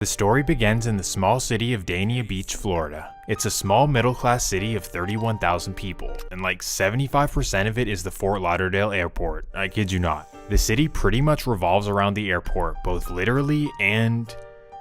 The story begins in the small city of Dania Beach, Florida. It's a small middle-class city of 31,000 people, and like 75% of it is the Fort Lauderdale airport. I kid you not. The city pretty much revolves around the airport, both literally and...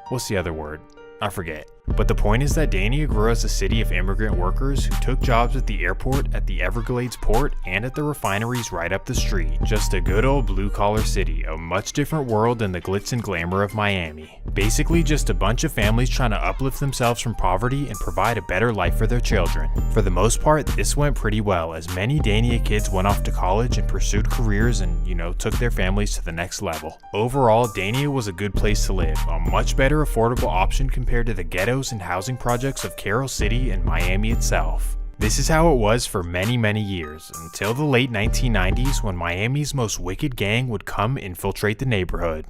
what's the other word? I forget. But the point is that Dania grew as a city of immigrant workers who took jobs at the airport, at the Everglades port, and at the refineries right up the street. Just a good old blue-collar city, a much different world than the glitz and glamour of Miami. Basically just a bunch of families trying to uplift themselves from poverty and provide a better life for their children. For the most part, this went pretty well, as many Dania kids went off to college and pursued careers and, took their families to the next level. Overall, Dania was a good place to live, a much better affordable option compared to the ghettos and housing projects of Carol City and Miami itself. This is how it was for many years, until the late 1990s when Miami's most wicked gang would come infiltrate the neighborhood.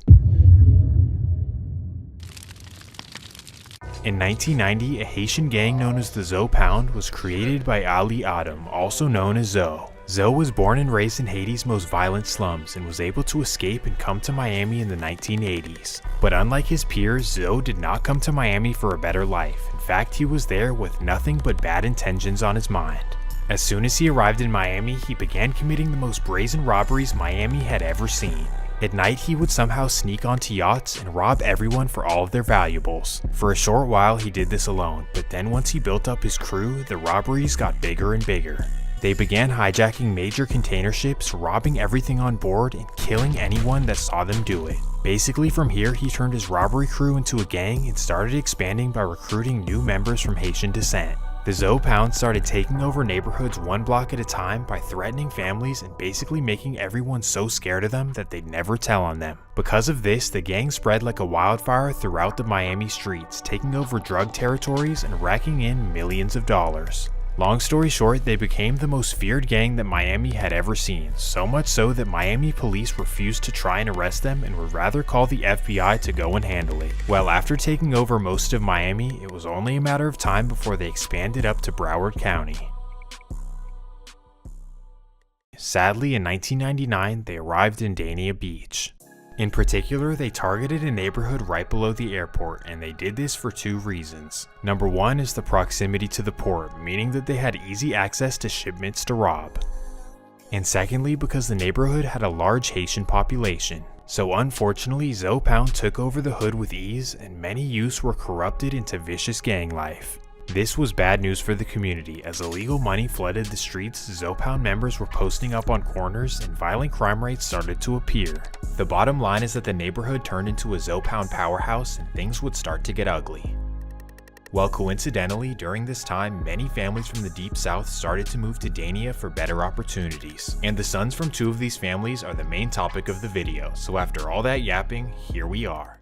In 1990, a Haitian gang known as the Zo Pound was created by Ali Adam, also known as Zo. Zo was born and raised in Haiti's most violent slums and was able to escape and come to Miami in the 1980s. But unlike his peers, Zo did not come to Miami for a better life. In fact, he was there with nothing but bad intentions on his mind. As soon as he arrived in Miami, he began committing the most brazen robberies Miami had ever seen. At night, he would somehow sneak onto yachts and rob everyone for all of their valuables. For a short while, he did this alone, but then once he built up his crew, the robberies got bigger and bigger. They began hijacking major container ships, robbing everything on board, and killing anyone that saw them do it. Basically, from here, he turned his robbery crew into a gang and started expanding by recruiting new members from Haitian descent. The Zo Pound started taking over neighborhoods one block at a time by threatening families and basically making everyone so scared of them that they'd never tell on them. Because of this, the gang spread like a wildfire throughout the Miami streets, taking over drug territories and racking in millions of dollars. Long story short, they became the most feared gang that Miami had ever seen, so much so that Miami police refused to try and arrest them and would rather call the FBI to go and handle it. Well, after taking over most of Miami, it was only a matter of time before they expanded up to Broward County. Sadly, in 1999, they arrived in Dania Beach. In particular, they targeted a neighborhood right below the airport, and they did this for two reasons. Number one is the proximity to the port, meaning that they had easy access to shipments to rob. And secondly, because the neighborhood had a large Haitian population. So unfortunately, Zo Pound took over the hood with ease, and many youths were corrupted into vicious gang life. This was bad news for the community, as illegal money flooded the streets, Zo Pound members were posting up on corners, and violent crime rates started to appear. The bottom line is that the neighborhood turned into a Zo Pound powerhouse, and things would start to get ugly. Well, coincidentally, during this time, many families from the Deep South started to move to Dania for better opportunities. And the sons from two of these families are the main topic of the video, so after all that yapping, here we are.